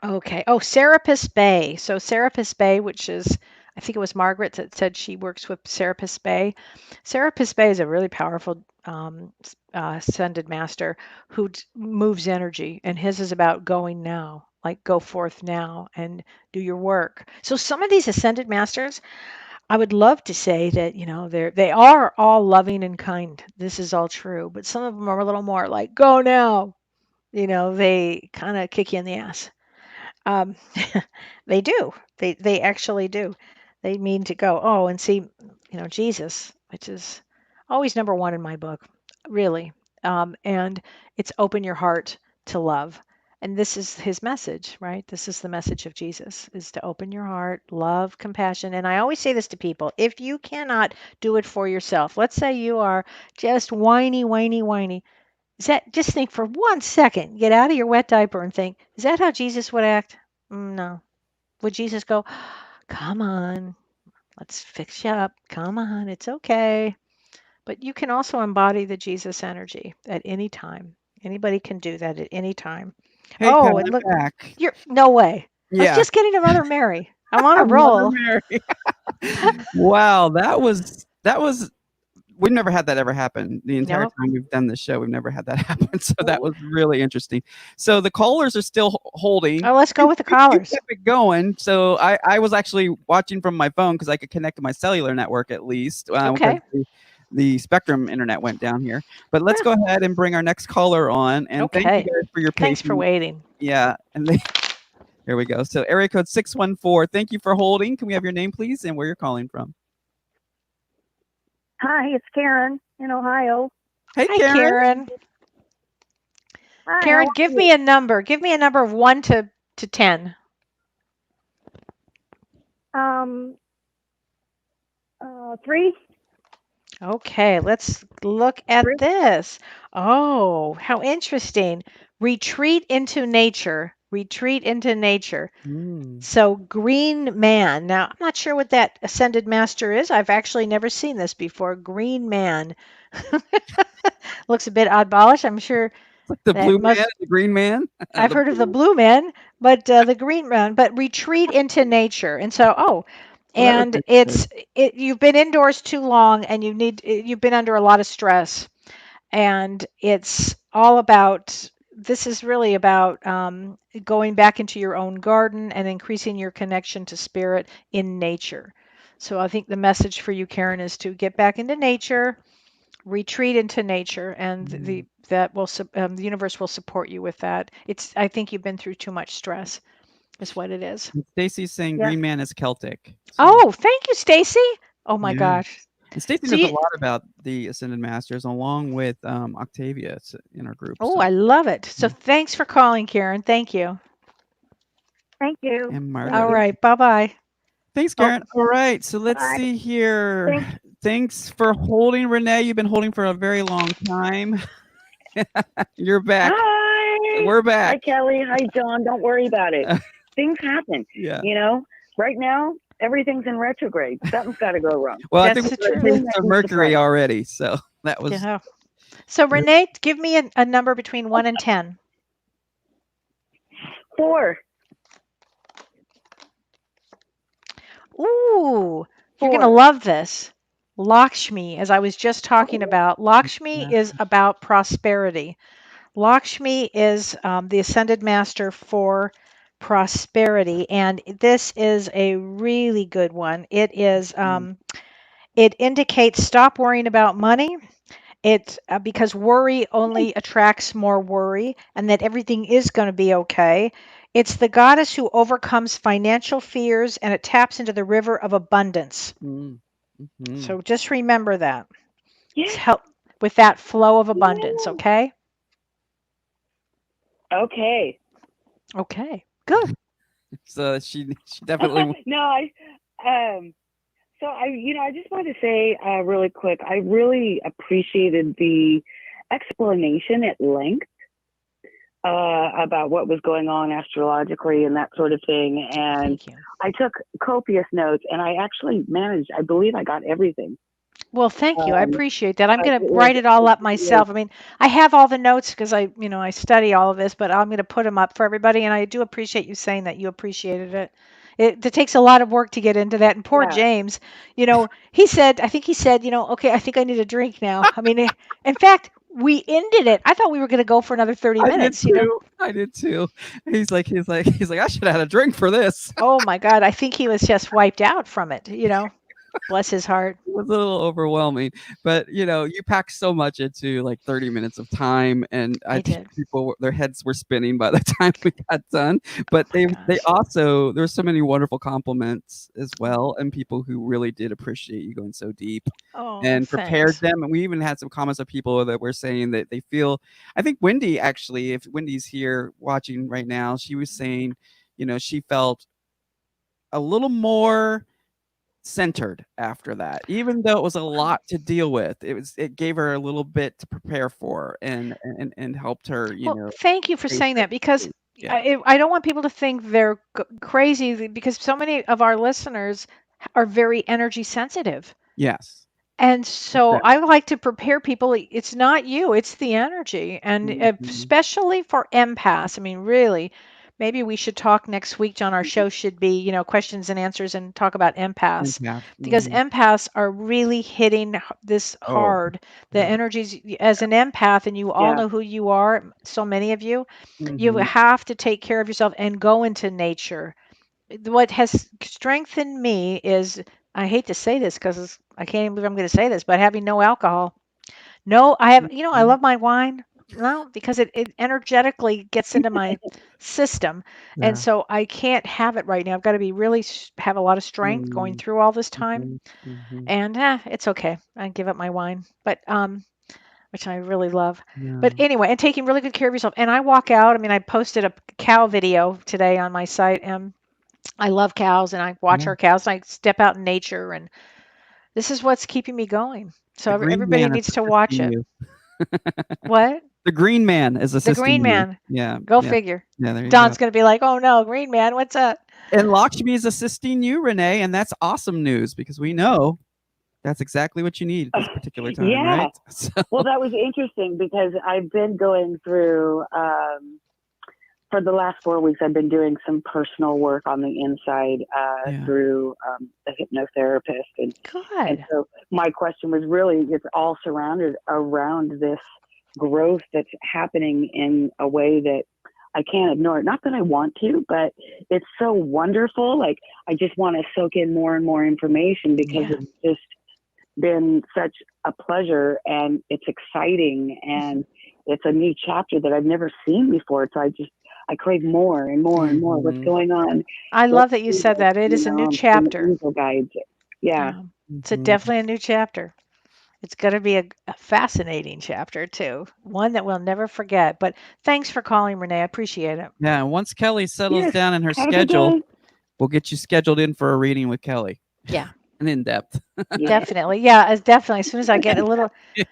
Okay. Oh, Serapis Bay. So Serapis Bay, which is, I think it was Margaret that said she works with Serapis Bay. Serapis Bay is a really powerful ascended master who moves energy, and his is about going now, like go forth now and do your work. So some of these ascended masters, I would love to say that, they are all loving and kind. This is all true, but some of them are a little more like go now. They kind of kick you in the ass. Um, they do. They actually do. They mean to go. Oh, and see, Jesus, which is always number one in my book, really. And it's open your heart to love. And this is his message, right? This is the message of Jesus, is to open your heart, love, compassion. And I always say this to people, if you cannot do it for yourself, let's say you are just whiny, whiny, whiny. Just think for 1 second, get out of your wet diaper and think, is that how Jesus would act? No. Would Jesus go, come on, let's fix you up. Come on, it's okay. But you can also embody the Jesus energy at any time. Anybody can do that at any time.
Hey, Pat,
Oh, and look,
I'm back.
you're no way. I was
Yeah,
just getting to Mother Mary. I'm on a
Mother
roll.
Mary. Wow, that was we've never had that ever happen. The entire
No.
time we've done this show, we've never had that happen. So that
Oh,
was really interesting. So the callers are still holding.
let's go with the
You
callers.
kept it going. So I was actually watching from my phone because I could connect to my cellular network at least because
Okay.
the Spectrum internet went down here. But let's
Yeah.
go ahead and bring our next caller on. And thank you
Okay.
guys for your
Thanks for
patience.
waiting.
Yeah, and here we go. So area code 614. Thank you for holding. Can we have your name, please, and where you're calling from?
Hi, it's Karen in Ohio.
Hey,
Hi,
Karen.
Karen.
Hi,
Karen,
how
give
are
me
you?
a number. Give me a number of 1 to 10.
Um, 3.
Okay, let's look at
3.
this. Oh, how interesting. Retreat into nature. Retreat into nature.
Mm.
So, green man. Now, I'm not sure what that ascended master is. I've actually never seen this before. Green man. Looks a bit oddballish. I'm sure
It's like the
that
blue man
must.
and the green man.
I've
The
heard of the
blue.
blue man, but the green man. But retreat into nature. And so,
Well, that would
and
be good.
you've been indoors too long, and you've been under a lot of stress, and it's all about. This is really about going back into your own garden and increasing your connection to spirit in nature. So I think the message for you, Karen, is to get back into nature, retreat into nature, and
Mm.
the universe will support you with that. I think you've been through too much stress, is what it is.
And Stacy's saying
Yes.
green man is Celtic. So
Oh, thank you, Stacy. Oh my
yeah.
gosh.
And Stacy
So
knows a
you,
lot about the Ascended Masters along with Octavia in our group.
oh,
So
I love it. So
mm.
thanks for calling, Karen. Thank you.
Thank you.
And
Thank
All
Margaret.
you.
right. Bye bye.
Thanks,
Oh,
Karen. All right. So let's
Bye.
see here.
Thank
Thanks for holding, Renee. You've been holding for a very long time. You're back.
Hi.
We're
Hi,
back.
Kelly. Hi, John. Don't worry about it. Things happen.
Yeah.
You know, right now, everything's in retrograde. Something's got to go wrong.
Well, I
that's
think
the
we're
truth.
taste
That
of
needs to
Mercury
play.
already. So that was
Yeah. So Renee, give me a number between 1 and 10.
4.
Ooh, you're going to
4.
love this. Lakshmi, as I was just talking about, Lakshmi
yeah.
is about prosperity. Lakshmi is the ascended master for prosperity, and this is a really good one. It indicates stop worrying about money. It's because worry only attracts more worry, and that everything is going to be okay. It's the goddess who overcomes financial fears, and it taps into the river of abundance.
Mm. Mhm.
So just remember that. It's
Yeah.
help with that flow of abundance,
Yeah.
okay?
Okay.
Okay, good.
So she definitely
No, so I just wanted to say really quick, I really appreciated the explanation at length about what was going on astrologically and that sort of thing. And
Thank you.
I took copious notes, and I actually managed. I believe I got everything.
Well, thank you. I
Um,
appreciate that. I'm
it
going to
was,
write it all up
it was
myself. I mean, I have all the notes because I study all of this, but I'm going to put them up for everybody. And I do appreciate you saying that you appreciated it. It takes a lot of work to get into that. And poor
Yeah.
James, he said, I think he said, okay, I think I need a drink now. I mean, in fact, we ended it. I thought we were going to go for another 30
I did
minutes.
too. I did too. He's like, I should have had a drink for this.
Oh my God, I think he was just wiped out from it. Bless his heart.
It was a little overwhelming, but you pack so much into like 30 minutes of time, and I
I
think
did.
their heads were spinning by the time we got done. But
My
they
gosh.
also there were so many wonderful compliments as
Oh,
well, and people who really did appreciate you going so deep
oh,
and prepared
thanks.
them. And we even had some comments of people that were saying that they feel. I think Wendy actually, if Wendy's here watching right now, she was saying, she felt a little more centered after that, even though it was a lot to deal with. It gave her a little bit to prepare for, and helped her,
Well, thank you for
face
saying
her
that, because
fears. Yeah.
I don't want people to think they're crazy, because so many of our listeners are very energy sensitive.
Yes.
And so
Exactly.
I like to prepare people. It's not you, it's the energy. And
Mhm.
especially for empaths. I mean, really, maybe we should talk next week, John. Our show should be, questions and answers, and talk about empaths,
Empath.
because
Mhm.
empaths are really hitting this
Oh,
hard. The
yeah.
energies, as an empath, and you all
Yeah.
know who you are, so many of you, you
Mhm.
have to take care of yourself and go into nature. What has strengthened me is, I hate to say this because I can't even believe I'm going to say this, but having no alcohol. No, I have, I
Mhm.
love my wine. No, because it energetically gets into my system. And
Yeah.
so I can't have it right now. I've got to be really have a lot of strength going
Mhm.
through all this time.
Mhm. Mhm.
And it's okay. I give up my wine, but which I really love. But
Yeah.
anyway, and taking really good care of yourself. And I walk out. I mean, I posted a cow video today on my site, and I love cows, and I watch
Yeah.
our cows, and I step out in nature, and this is what's keeping me going. So
The green
everybody
man is
needs to watch
assisting
it.
you.
What?
The green man is
The Green
assisting you.
Man.
Yeah.
Go
Yeah.
figure.
Yeah, there you go.
Don's going to be like, "Oh no, Green Man, what's up?"
And Lakshmi is assisting you, Renee, and that's awesome news because we know that's exactly what you need at this particular time,
Yeah.
right? So
Well, that was interesting because I've been going through, for the last 4 weeks, I've been doing some personal work on the inside
yeah.
through a hypnotherapist. And
Good.
so my question was really, it's all surrounded around this growth that's happening in a way that I can't ignore it. Not that I want to, but it's so wonderful. Like, I just want to soak in more and more information because
Yeah.
it's just been such a pleasure, and it's exciting, and it's a new chapter that I've never seen before. So I crave more and more and more. What's
Mhm.
going on?
I
What
love that you said that. It is a new
from the
chapter.
angel guides. Yeah.
It's
Mhm.
definitely a new chapter. It's going to be a fascinating chapter too, one that we'll never forget. But thanks for calling, Renee. I appreciate it.
Yeah, and once Kelly settles
Yes.
down in her
Have a good
schedule,
day.
we'll get you scheduled in for a reading with Kelly.
Yeah,
And in depth.
Yeah.
definitely. Yeah, definitely. As soon as I get a little,
Yeah,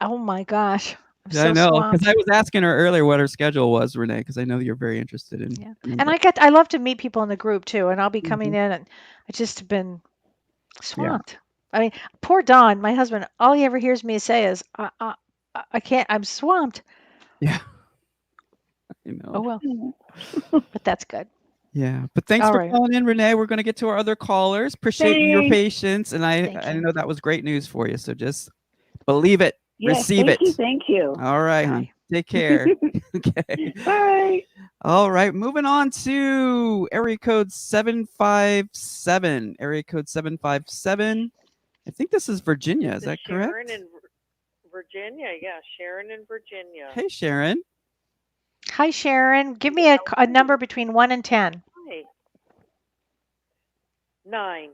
oh my gosh, I'm
I
so
know, because
swamped.
I was asking her earlier what her schedule was, Renee, because I know you're very interested in
Yeah.
in
And
that.
I love to meet people in the group too, and I'll be coming
Mhm.
in, and I just been
Yeah.
swamped. I mean, poor Don, my husband, all he ever hears me say is, I can't, I'm swamped.
Yeah, I
Oh
know.
well, but that's good.
Yeah, but thanks
All
for
right.
calling in, Renee. We're gonna get to our other callers. Appreciate your
Thanks.
patience, and
Thank
I
you.
know that was great news for you, so just believe it,
Yes.
receive
Thank you.
it.
Thank you.
All right, hon.
Bye.
Take care. Okay.
Bye.
All right, moving on to area code 757. Area code 757. I think this is Virginia. Is
This is
that
Sharon
correct?
in Virginia. Yeah, Sharon in Virginia.
Hey, Sharon.
Hi, Sharon. Give
Hey,
me
how
a
are
number
you?
between 1 and 10.
Hi. 9.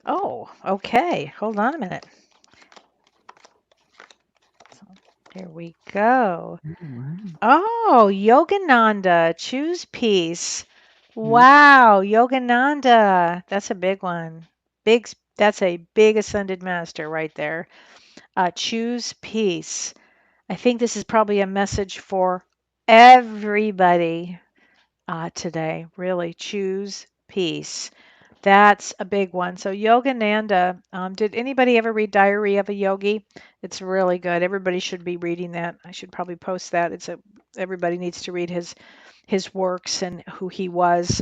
Oh, okay. Hold on a minute. So, there we go.
Oh, wow.
Oh, Yogananda, choose peace.
Mm,
Wow, Yogananda. That's a big one. That's a big ascended master right there. Choose peace. I think this is probably a message for everybody today. Really, choose peace. That's a big one. So Yogananda, did anybody ever read Diary of a Yogi? It's really good. Everybody should be reading that. I should probably post that. Everybody needs to read his works and who he was.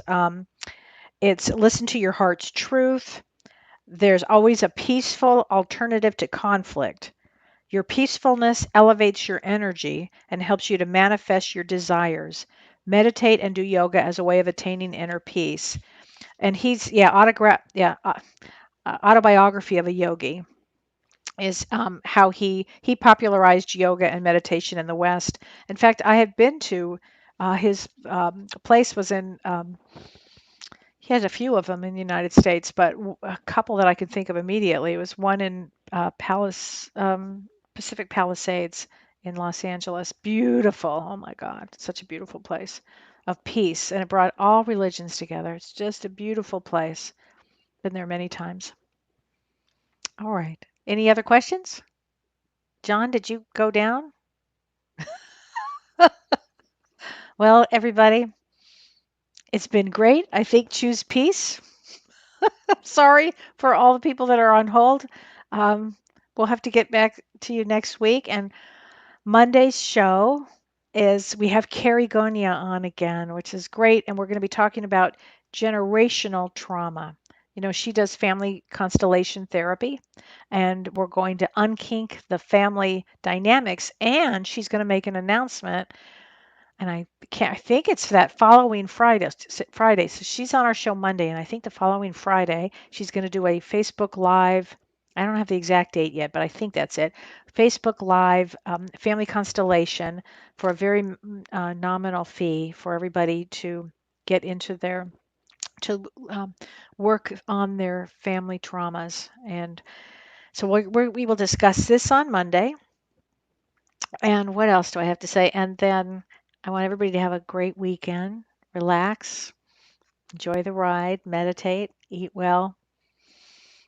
It's listen to your heart's truth. There's always a peaceful alternative to conflict. Your peacefulness elevates your energy and helps you to manifest your desires. Meditate and do yoga as a way of attaining inner peace. And autobiography of a yogi is how he popularized yoga and meditation in the West. In fact, I have been to his place was in. He has a few of them in the United States, but a couple that I can think of immediately was one in Pacific Palisades in Los Angeles. Beautiful. Oh my God, such a beautiful place of peace. And it brought all religions together. It's just a beautiful place. Been there many times. All right. Any other questions? John, did you go down? Well, everybody, it's been great. I think choose peace. Sorry for all the people that are on hold. Um, we'll have to get back to you next week. And Monday's show is we have Carrie Gonia on again, which is great. And we're going to be talking about generational trauma. You know, she does family constellation therapy, and we're going to unkink the family dynamics. And she's going to make an announcement, and I think it's that following Friday. Friday. So she's on our show Monday, and I think the following Friday she's going to do a Facebook Live. I don't have the exact date yet, but I think that's it. Facebook Live family constellation for a very nominal fee for everybody to get into their to work on their family traumas. And so we will discuss this on Monday. And what else do I have to say? And then I want everybody to have a great weekend. Relax, enjoy the ride, meditate, eat well,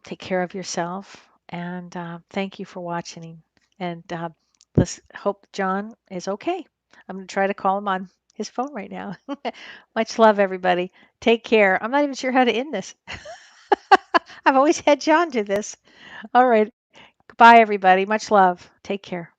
take care of yourself. And thank you for watching. And let's hope John is okay. I'm going to try to call him on his phone right now. Much love, everybody. Take care. I'm not even sure how to end this. I've always had John do this. All right. Goodbye, everybody. Much love. Take care.